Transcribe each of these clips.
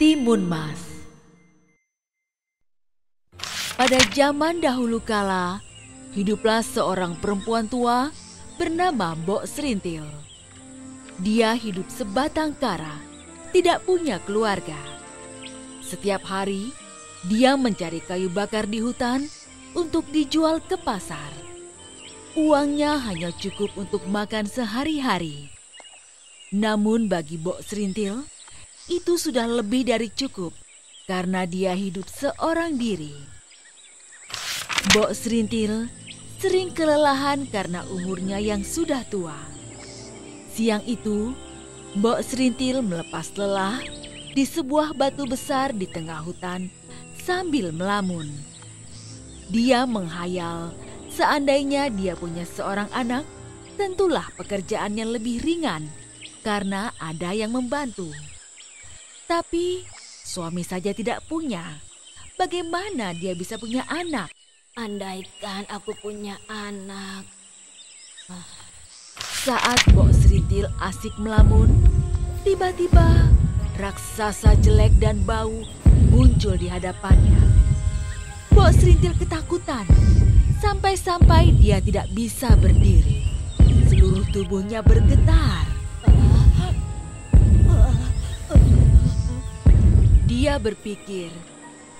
Timun Mas. Pada zaman dahulu kala, hiduplah seorang perempuan tua bernama Mbok Serintil. Dia hidup sebatang kara, tidak punya keluarga. Setiap hari, dia mencari kayu bakar di hutan untuk dijual ke pasar. Uangnya hanya cukup untuk makan sehari-hari. Namun bagi Mbok Serintil, itu sudah lebih dari cukup karena dia hidup seorang diri. Mbok Serintil sering kelelahan karena umurnya yang sudah tua. Siang itu, Mbok Serintil melepas lelah di sebuah batu besar di tengah hutan sambil melamun. Dia menghayal seandainya dia punya seorang anak, tentulah pekerjaannya lebih ringan karena ada yang membantu. Tapi suami saja tidak punya. Bagaimana dia bisa punya anak? Andaikan aku punya anak. Saat Mbok Serintil asik melamun, tiba-tiba raksasa jelek dan bau muncul di hadapannya. Mbok Serintil ketakutan, sampai-sampai dia tidak bisa berdiri. Seluruh tubuhnya bergetar. Dia berpikir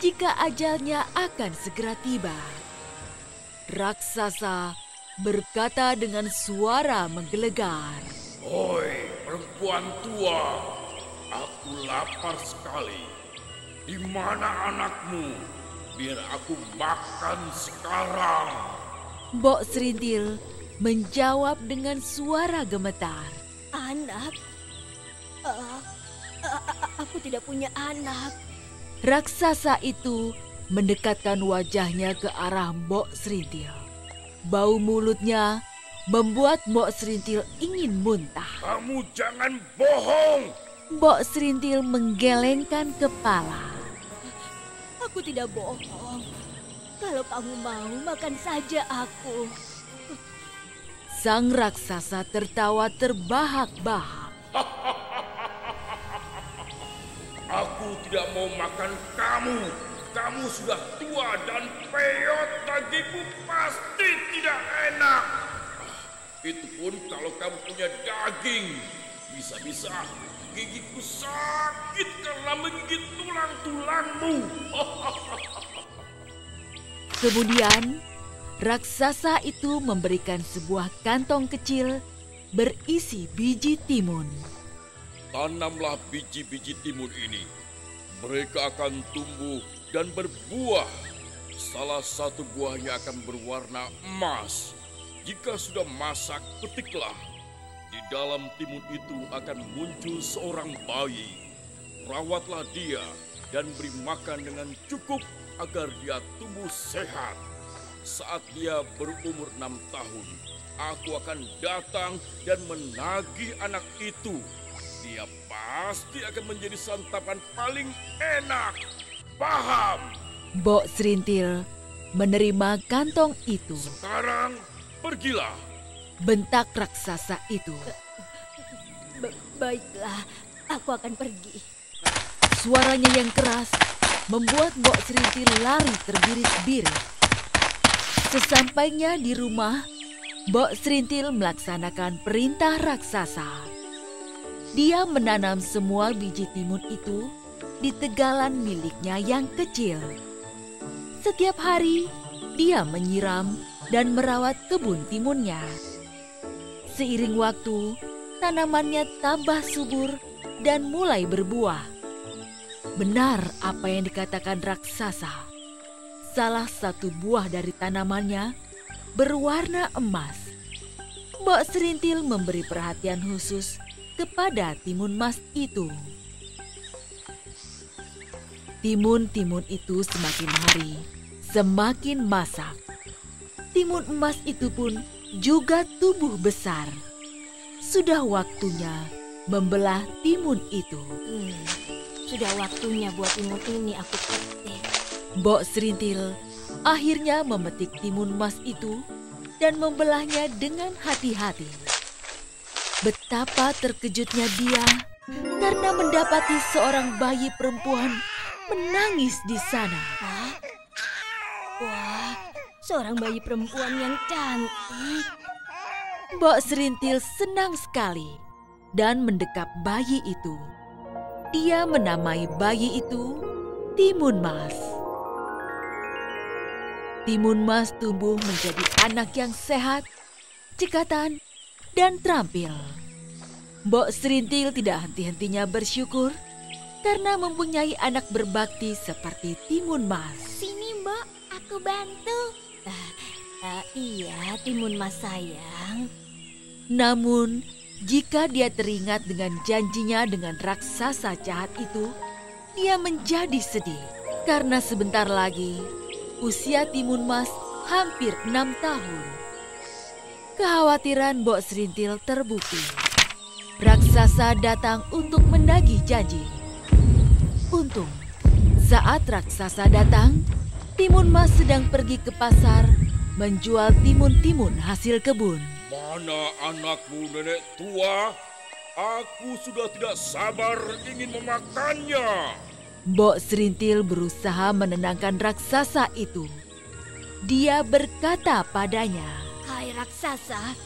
jika ajalnya akan segera tiba. Raksasa berkata dengan suara menggelegar. Oi, perempuan tua, aku lapar sekali. Di mana anakmu? Biar aku makan sekarang. Mbok Serintil menjawab dengan suara gemetar. Anak? Aku tidak punya anak. Raksasa itu mendekatkan wajahnya ke arah Mbok Serintil. Bau mulutnya membuat Mbok Serintil ingin muntah. Kamu jangan bohong. Mbok Serintil menggelengkan kepala. Aku tidak bohong. Kalau kamu mau, makan saja aku. Sang raksasa tertawa terbahak-bahak. Aku tidak mau makan kamu. Kamu sudah tua dan peyot, dagingmu pasti tidak enak. Itu pun kalau kamu punya daging. Bisa-bisa gigiku sakit karena menggigit tulang-tulangmu. Kemudian, raksasa itu memberikan sebuah kantong kecil berisi biji timun. Tanamlah biji-biji timun ini. Mereka akan tumbuh dan berbuah. Salah satu buahnya akan berwarna emas. Jika sudah masak, petiklah. Di dalam timun itu akan muncul seorang bayi. Rawatlah dia dan beri makan dengan cukup agar dia tumbuh sehat. Saat dia berumur 6 tahun, aku akan datang dan menagih anak itu. Dia pasti akan menjadi santapan paling enak. Paham? Mbok Serintil menerima kantong itu. Sekarang pergilah. Bentak raksasa itu. Baiklah, aku akan pergi. Suaranya yang keras membuat Mbok Serintil lari terbirit-birit. Sesampainya di rumah, Mbok Serintil melaksanakan perintah raksasa. Dia menanam semua biji timun itu di tegalan miliknya yang kecil. Setiap hari, dia menyiram dan merawat kebun timunnya. Seiring waktu, tanamannya tambah subur dan mulai berbuah. Benar apa yang dikatakan raksasa. Salah satu buah dari tanamannya berwarna emas. Mbok Serintil memberi perhatian khusus kepada timun emas itu. Timun-timun itu semakin hari semakin masak. Timun emas itu pun juga tumbuh besar. Sudah waktunya membelah timun itu. Sudah waktunya buat timun ini aku petik. Mbok Serintil akhirnya memetik timun emas itu dan membelahnya dengan hati-hati. Betapa terkejutnya dia karena mendapati seorang bayi perempuan menangis di sana. Wah, seorang bayi perempuan yang cantik. Mbok Serintil senang sekali dan mendekap bayi itu. Dia menamai bayi itu Timun Mas. Timun Mas tumbuh menjadi anak yang sehat, cekatan, dan terampil. Mbok Serintil tidak henti-hentinya bersyukur karena mempunyai anak berbakti seperti Timun Mas. Sini Mbok, aku bantu. Iya, Timun Mas sayang. Namun, jika dia teringat dengan janjinya dengan raksasa jahat itu, dia menjadi sedih karena sebentar lagi usia Timun Mas hampir 6 tahun. Kekhawatiran Mbok Serintil terbukti. Raksasa datang untuk menagih janji. Untung, saat raksasa datang, Timun Mas sedang pergi ke pasar menjual timun-timun hasil kebun. Mana anakmu, nenek tua? Aku sudah tidak sabar ingin memakannya. Mbok Serintil berusaha menenangkan raksasa itu. Dia berkata padanya, Hai raksasa,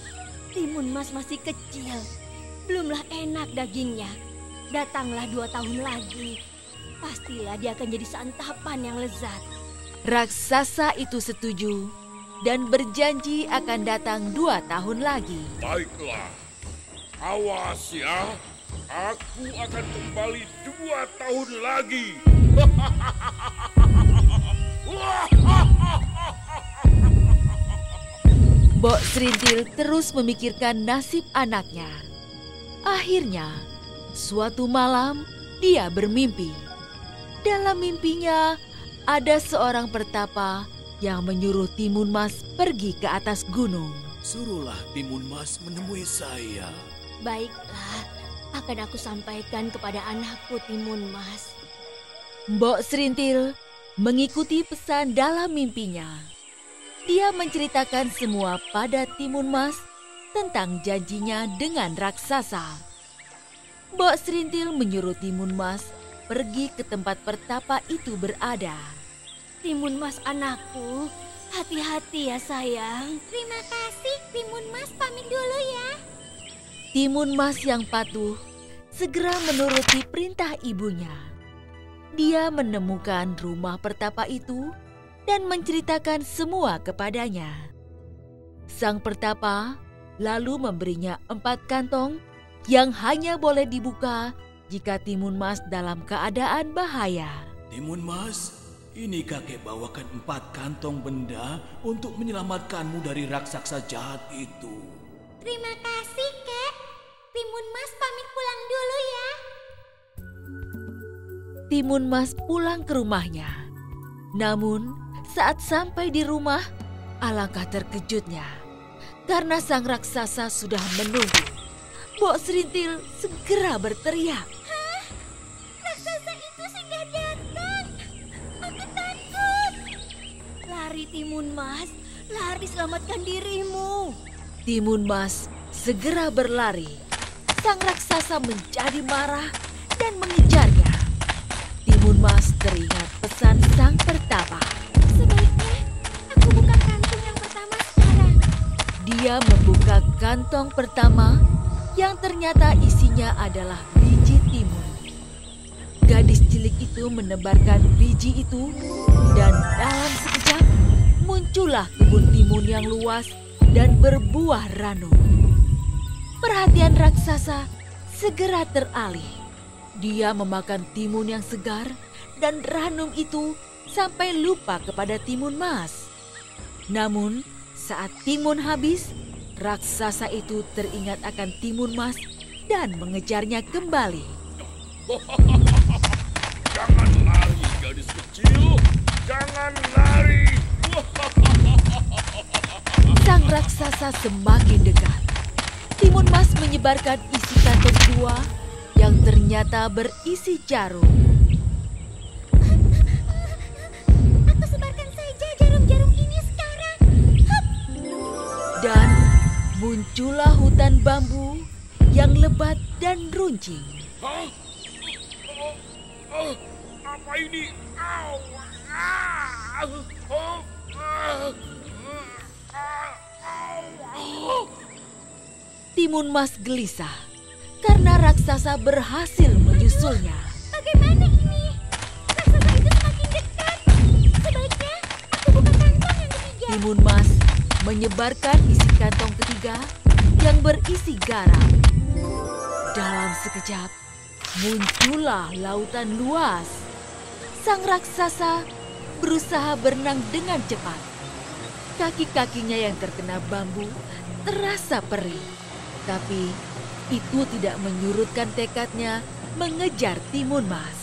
Timun Mas masih kecil. Belumlah enak dagingnya. Datanglah 2 tahun lagi. Pastilah dia akan jadi santapan yang lezat. Raksasa itu setuju dan berjanji akan datang 2 tahun lagi. Baiklah, awas ya. Aku akan kembali 2 tahun lagi. Mbok Serintil terus memikirkan nasib anaknya. Akhirnya, suatu malam dia bermimpi. Dalam mimpinya, ada seorang pertapa yang menyuruh Timun Mas pergi ke atas gunung. Suruhlah Timun Mas menemui saya. Baiklah, akan aku sampaikan kepada anakku Timun Mas. Mbok Serintil mengikuti pesan dalam mimpinya. Dia menceritakan semua pada Timun Mas tentang janjinya dengan raksasa. Mbok Serintil menyuruh Timun Mas pergi ke tempat pertapa itu berada. Timun Mas anakku, hati-hati ya sayang. Terima kasih, Timun Mas pamit dulu ya. Timun Mas yang patuh segera menuruti perintah ibunya. Dia menemukan rumah pertapa itu dan menceritakan semua kepadanya. Sang pertapa lalu memberinya 4 kantong yang hanya boleh dibuka jika Timun Mas dalam keadaan bahaya. Timun Mas, ini kakek bawakan 4 kantong benda untuk menyelamatkanmu dari raksasa jahat itu. Terima kasih, Kek. Timun Mas pamit pulang dulu ya. Timun Mas pulang ke rumahnya. Namun, saat sampai di rumah, alangkah terkejutnya karena sang raksasa sudah menunggu. Mbok Serintil segera berteriak. Hah? Raksasa itu sudah datang. Aku takut. Lari Timun Mas, lari selamatkan dirimu. Timun Mas segera berlari. Sang raksasa menjadi marah dan mengejarnya. Timun Mas teringat pesan sang pertapa. Sebaiknya aku buka kantung yang pertama sekarang. Dia membuka kantong pertama yang ternyata isinya adalah biji timun. Gadis cilik itu menebarkan biji itu dan dalam sekejap muncullah kebun timun yang luas dan berbuah ranum. Perhatian raksasa segera teralih. Dia memakan timun yang segar dan ranum itu sampai lupa kepada Timun Mas. Namun, saat timun habis, raksasa itu teringat akan Timun Mas dan mengejarnya kembali. Jangan lari, gadis kecil. Jangan lari. Sang raksasa semakin dekat. Timun Mas menyebarkan isi kantong kedua yang ternyata berisi jarum. muncullah hutan bambu yang lebat dan runcing. Hah? Apa ini? Au! Timun Mas gelisah karena raksasa berhasil menyusulnya. Bagaimana ini? Raksasa itu semakin dekat. Sebaiknya aku buka kantong yang ketiga. Timun Mas menyebarkan isi kantong ketiga yang berisi garam. Dalam sekejap, muncullah lautan luas. Sang raksasa berusaha berenang dengan cepat. Kaki-kakinya yang terkena bambu terasa perih. Tapi itu tidak menyurutkan tekadnya mengejar Timun Mas.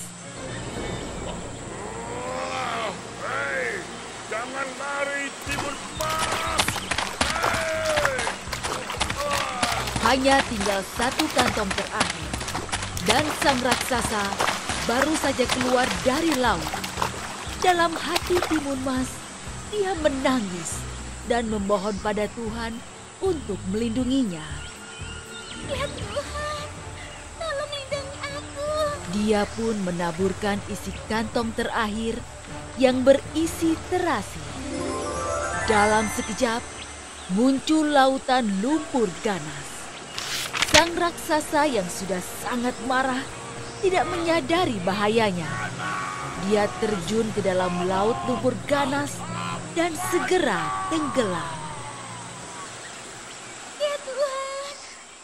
Hei, jangan lari Timun Mas! Hei! Hanya tinggal satu kantong terakhir. Dan sang raksasa baru saja keluar dari laut. Dalam hati Timun Mas, dia menangis dan memohon pada Tuhan untuk melindunginya. Ya Tuhan, tolong lindungi aku. Dia pun menaburkan isi kantong terakhir yang berisi terasi. Dalam sekejap, muncul lautan lumpur ganas. Sang raksasa yang sudah sangat marah tidak menyadari bahayanya. Dia terjun ke dalam laut lumpur ganas dan segera tenggelam. Ya Tuhan,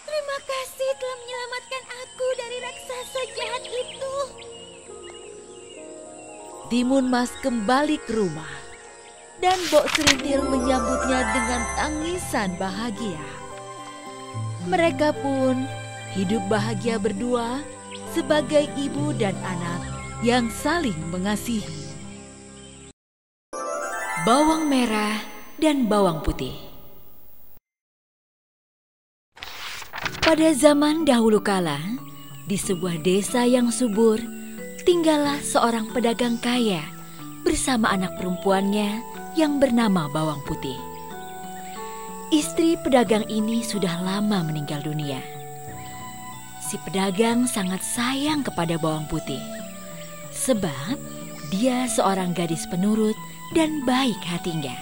terima kasih telah menyelamatkan aku dari raksasa jahat itu. Timun Mas kembali ke rumah dan Mbok Serintil menyambutnya dengan tangisan bahagia. Mereka pun hidup bahagia berdua sebagai ibu dan anak yang saling mengasihi. Bawang merah dan bawang putih. Pada zaman dahulu kala, di sebuah desa yang subur, tinggallah seorang pedagang kaya bersama anak perempuannya yang bernama Bawang Putih. Istri pedagang ini sudah lama meninggal dunia. Si pedagang sangat sayang kepada Bawang Putih, sebab dia seorang gadis penurut dan baik hatinya.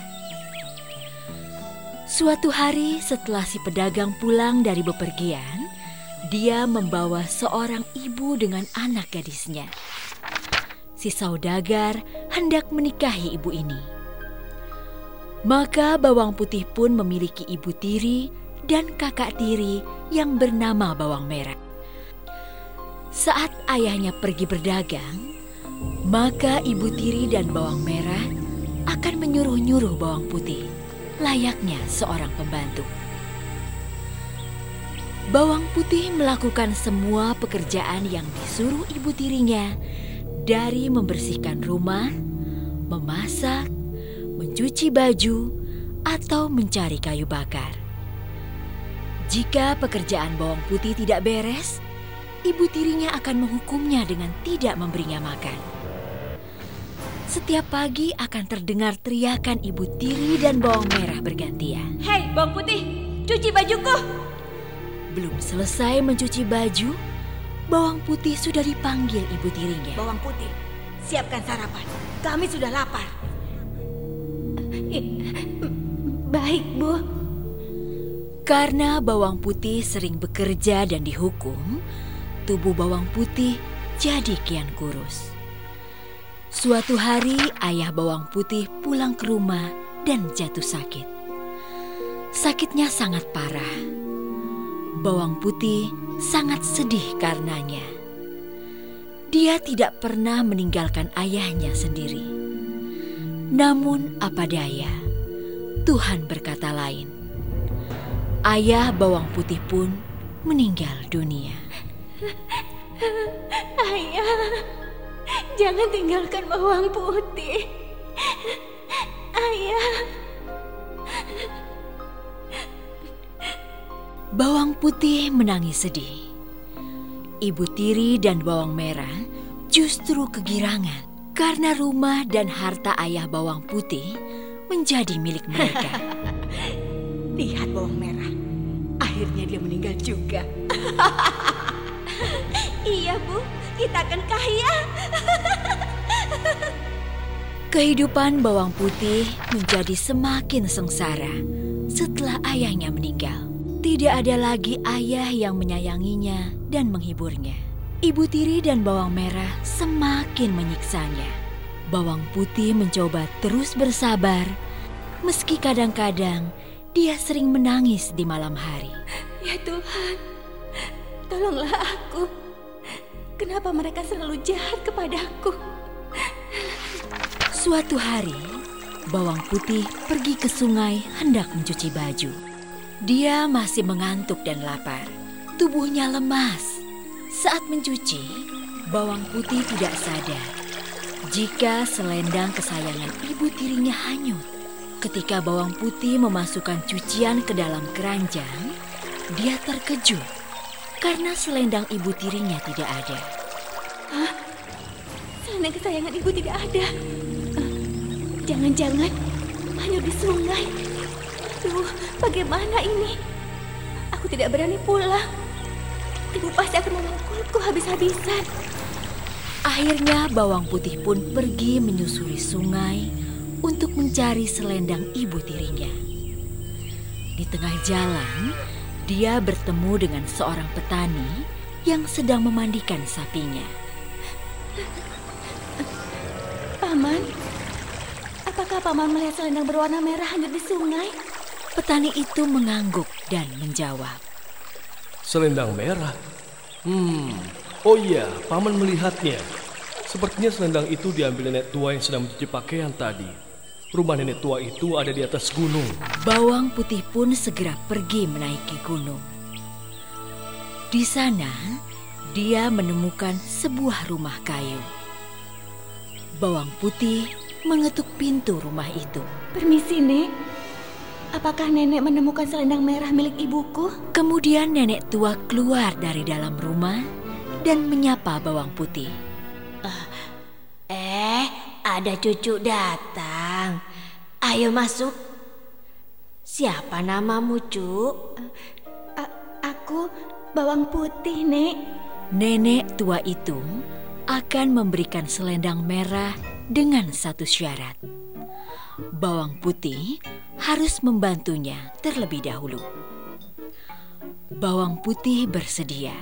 Suatu hari setelah si pedagang pulang dari bepergian, dia membawa seorang ibu dengan anak gadisnya. Si saudagar hendak menikahi ibu ini. Maka Bawang Putih pun memiliki ibu tiri dan kakak tiri yang bernama Bawang Merah. Saat ayahnya pergi berdagang, maka ibu tiri dan Bawang Merah akan menyuruh-nyuruh Bawang Putih, layaknya seorang pembantu. Bawang Putih melakukan semua pekerjaan yang disuruh ibu tirinya, dari membersihkan rumah, memasak, mencuci baju, atau mencari kayu bakar. Jika pekerjaan Bawang Putih tidak beres, ibu tirinya akan menghukumnya dengan tidak memberinya makan. Setiap pagi akan terdengar teriakan ibu tiri dan Bawang Merah bergantian. Hei, Bawang Putih, cuci bajuku. Belum selesai mencuci baju, Bawang Putih sudah dipanggil ibu tirinya. Bawang Putih, siapkan sarapan. Kami sudah lapar. Baik, Bu. Karena Bawang Putih sering bekerja dan dihukum, tubuh Bawang Putih jadi kian kurus. Suatu hari ayah Bawang Putih pulang ke rumah dan jatuh sakit. Sakitnya sangat parah. Bawang Putih sangat sedih karenanya. Dia tidak pernah meninggalkan ayahnya sendiri. Namun apa daya, Tuhan berkata lain. Ayah Bawang Putih pun meninggal dunia. Ayah, jangan tinggalkan Bawang Putih. Ayah. Bawang Putih menangis sedih. Ibu tiri dan Bawang Merah justru kegirangan karena rumah dan harta ayah Bawang Putih menjadi milik mereka. Lihat Bawang Merah, Akhirnya dia meninggal juga. Iya, Bu. Kita akan kaya. Kehidupan bawang putih menjadi semakin sengsara setelah ayahnya meninggal. Tidak ada lagi ayah yang menyayanginya dan menghiburnya. Ibu tiri dan bawang merah semakin menyiksanya. Bawang putih mencoba terus bersabar, meski kadang-kadang dia sering menangis di malam hari. Ya Tuhan, tolonglah aku. Kenapa mereka selalu jahat kepadaku? Suatu hari, bawang putih pergi ke sungai hendak mencuci baju. Dia masih mengantuk dan lapar. Tubuhnya lemas. Saat mencuci, bawang putih tidak sadar jika selendang kesayangan ibu tirinya hanyut. Ketika bawang putih memasukkan cucian ke dalam keranjang, dia terkejut karena selendang ibu tirinya tidak ada. Hah? Selendang kesayangan ibu tidak ada. Jangan-jangan hanyut di sungai. Aduh, bagaimana ini? Aku tidak berani pulang. Ibu pasti akan memukulku habis-habisan. Akhirnya bawang putih pun pergi menyusuri sungai untuk mencari selendang ibu tirinya. Di tengah jalan, dia bertemu dengan seorang petani yang sedang memandikan sapinya. Paman, apakah Paman melihat selendang berwarna merah hanyut di sungai? Petani itu mengangguk dan menjawab. Selendang merah? Oh iya, Paman melihatnya. Sepertinya selendang itu diambil nenek tua yang sedang mencuci pakaian tadi. Rumah nenek tua itu ada di atas gunung. Bawang putih pun segera pergi menaiki gunung. Di sana, dia menemukan sebuah rumah kayu. Bawang putih mengetuk pintu rumah itu. Permisi, Nek. Apakah nenek menemukan selendang merah milik ibuku? Kemudian nenek tua keluar dari dalam rumah dan menyapa bawang putih. Ada cucu datang. Ayo masuk. Siapa namamu, Cuk? Aku bawang putih, Nek. Nenek tua itu akan memberikan selendang merah dengan satu syarat. Bawang putih harus membantunya terlebih dahulu. Bawang putih bersedia.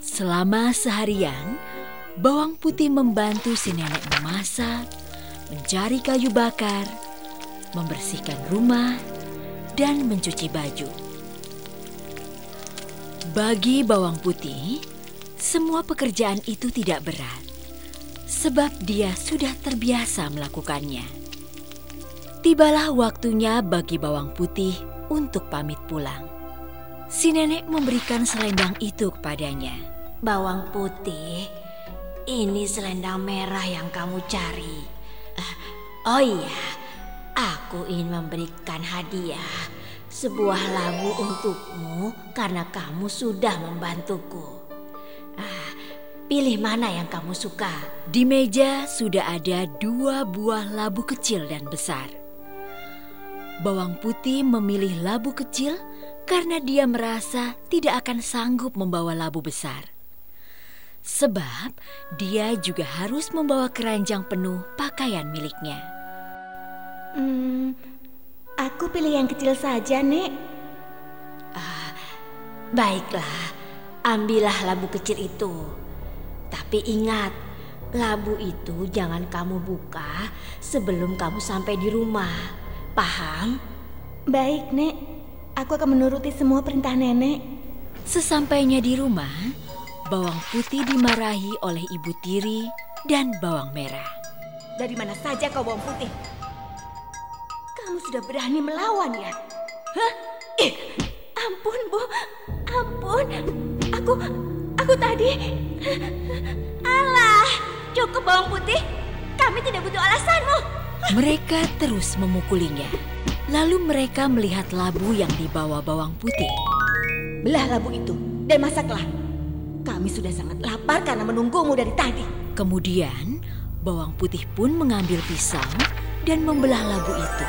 Selama seharian, bawang putih membantu si nenek memasak, mencari kayu bakar, membersihkan rumah, dan mencuci baju. Bagi bawang putih, semua pekerjaan itu tidak berat, sebab dia sudah terbiasa melakukannya. Tibalah waktunya bagi bawang putih untuk pamit pulang. Si nenek memberikan selendang itu kepadanya. Bawang putih, ini selendang merah yang kamu cari. Oh iya, aku ingin memberikan hadiah, sebuah labu untukmu karena kamu sudah membantuku. Pilih mana yang kamu suka. Di meja sudah ada 2 buah labu kecil dan besar. Bawang putih memilih labu kecil karena dia merasa tidak akan sanggup membawa labu besar. Sebab dia juga harus membawa keranjang penuh pakaian miliknya. Aku pilih yang kecil saja, Nek. Baiklah, ambillah labu kecil itu. Tapi ingat, labu itu jangan kamu buka sebelum kamu sampai di rumah. Paham? Baik, Nek. Aku akan menuruti semua perintah nenek. Sesampainya di rumah, bawang putih dimarahi oleh ibu tiri dan bawang merah. Dari mana saja kau, bawang putih? Kamu sudah berani melawan, ya? Hah? Ampun, Bu. Ampun. Aku tadi... Alah, cukup bawang putih. Kami tidak butuh alasanmu. Mereka terus memukulinya. Lalu mereka melihat labu yang dibawa bawang putih. Belah labu itu dan masaklah. Kami sudah sangat lapar karena menunggumu dari tadi. Kemudian bawang putih pun mengambil pisau dan membelah labu itu.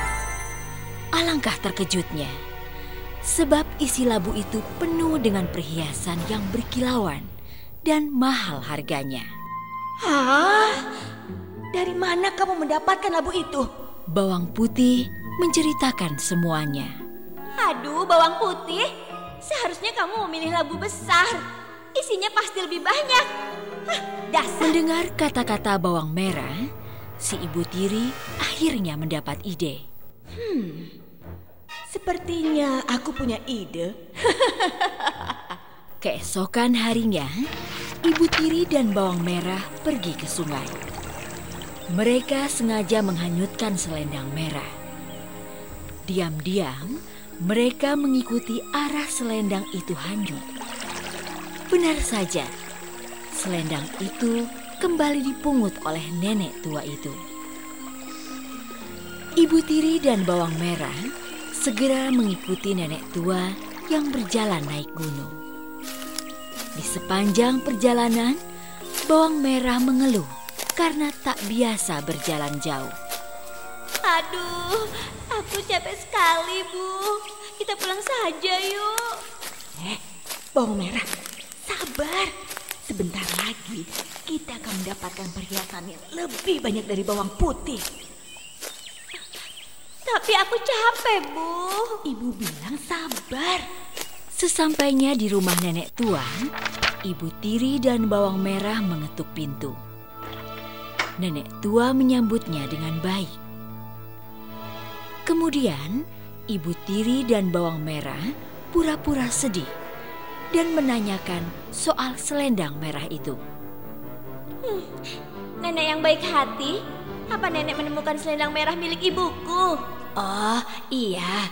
Alangkah terkejutnya. sebab isi labu itu penuh dengan perhiasan yang berkilauan dan mahal harganya. Hah? Dari mana kamu mendapatkan labu itu? Bawang Putih menceritakan semuanya. Aduh, Bawang Putih, seharusnya kamu memilih labu besar. Isinya pasti lebih banyak. Hah, dasar. Mendengar kata-kata Bawang Merah, si Ibu Tiri akhirnya mendapat ide. Sepertinya aku punya ide. Keesokan harinya, Ibu Tiri dan Bawang Merah pergi ke sungai. Mereka sengaja menghanyutkan selendang merah. Diam-diam, mereka mengikuti arah selendang itu hanyut. Benar saja, selendang itu kembali dipungut oleh nenek tua itu. Ibu Tiri dan Bawang Merah segera mengikuti nenek tua yang berjalan naik gunung. Di sepanjang perjalanan, Bawang Merah mengeluh karena tak biasa berjalan jauh. Aduh, aku capek sekali, Bu. Kita pulang saja yuk. Bawang Merah, sabar. Sebentar lagi kita akan mendapatkan perhiasan yang lebih banyak dari Bawang Putih. Tapi aku capek, Bu. Ibu bilang sabar. Sesampainya di rumah nenek tua, Ibu Tiri dan Bawang Merah mengetuk pintu. Nenek tua menyambutnya dengan baik. Kemudian, Ibu Tiri dan Bawang Merah pura-pura sedih dan menanyakan soal selendang merah itu. Nenek yang baik hati, apa nenek menemukan selendang merah milik ibuku? Oh iya,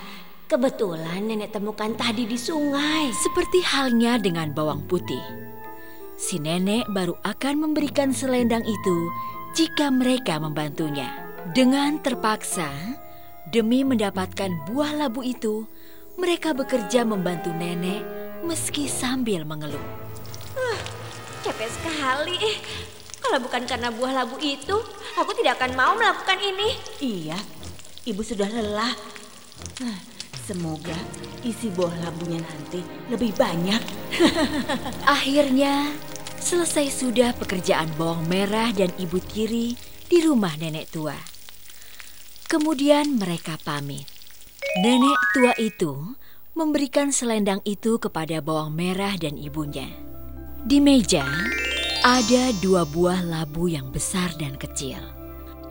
kebetulan nenek temukan tadi di sungai. Seperti halnya dengan Bawang Putih, si nenek baru akan memberikan selendang itu jika mereka membantunya. Dengan terpaksa, demi mendapatkan buah labu itu, mereka bekerja membantu nenek meski sambil mengeluh. Capek sekali. Kalau bukan karena buah labu itu, aku tidak akan mau melakukan ini. Iya, ibu sudah lelah. Semoga isi buah labunya nanti lebih banyak. Akhirnya, selesai sudah pekerjaan Bawang Merah dan Ibu Tiri di rumah nenek tua. Kemudian mereka pamit. Nenek tua itu memberikan selendang itu kepada Bawang Merah dan ibunya. Di meja ada 2 buah labu yang besar dan kecil.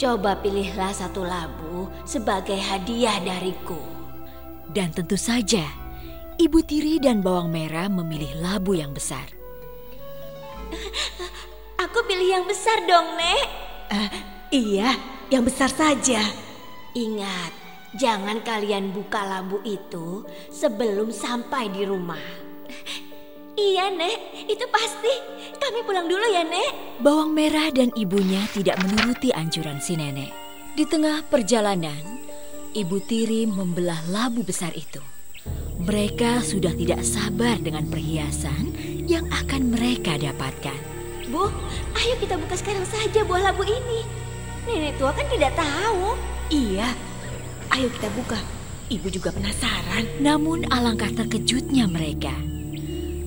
Coba pilihlah satu labu sebagai hadiah dariku. Dan tentu saja, Ibu Tiri dan Bawang Merah memilih labu yang besar. Aku pilih yang besar dong, Nek. Iya, yang besar saja. Ingat, jangan kalian buka labu itu sebelum sampai di rumah. Iya, Nek, itu pasti. Kami pulang dulu ya, Nek. Bawang Merah dan ibunya tidak menuruti anjuran si nenek. Di tengah perjalanan, Ibu Tiri membelah labu besar itu. Mereka sudah tidak sabar dengan perhiasan yang akan mereka dapatkan. Bu, ayo kita buka sekarang saja buah labu ini. Nenek tua kan tidak tahu. Iya, ayo kita buka. Ibu juga penasaran. Namun alangkah terkejutnya mereka.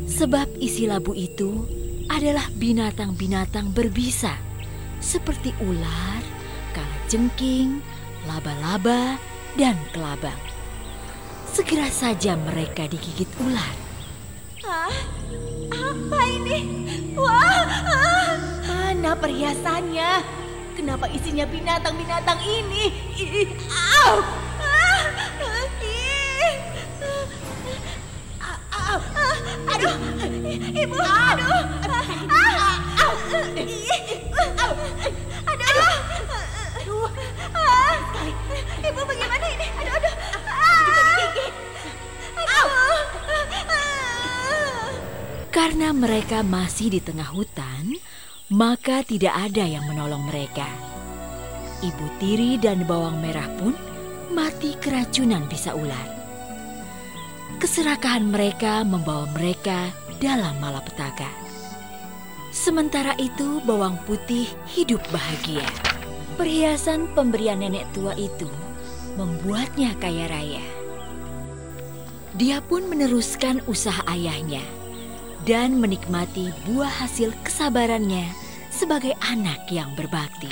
Sebab isi labu itu adalah binatang-binatang berbisa. Seperti ular, kalajengking, laba-laba, dan kelabang. Segera saja mereka digigit ular. Apa ini? Wah! Mana perhiasannya? Kenapa isinya binatang-binatang ini? Aduh, Ibu, aduh. Ibu bagaimana ini? Aduh. Karena mereka masih di tengah hutan, maka tidak ada yang menolong mereka. Ibu Tiri dan Bawang Merah pun mati keracunan bisa ular. Keserakahan mereka membawa mereka dalam malapetaka. Sementara itu Bawang Putih hidup bahagia. Perhiasan pemberian nenek tua itu membuatnya kaya raya. Dia pun meneruskan usaha ayahnya dan menikmati buah hasil kesabarannya sebagai anak yang berbakti.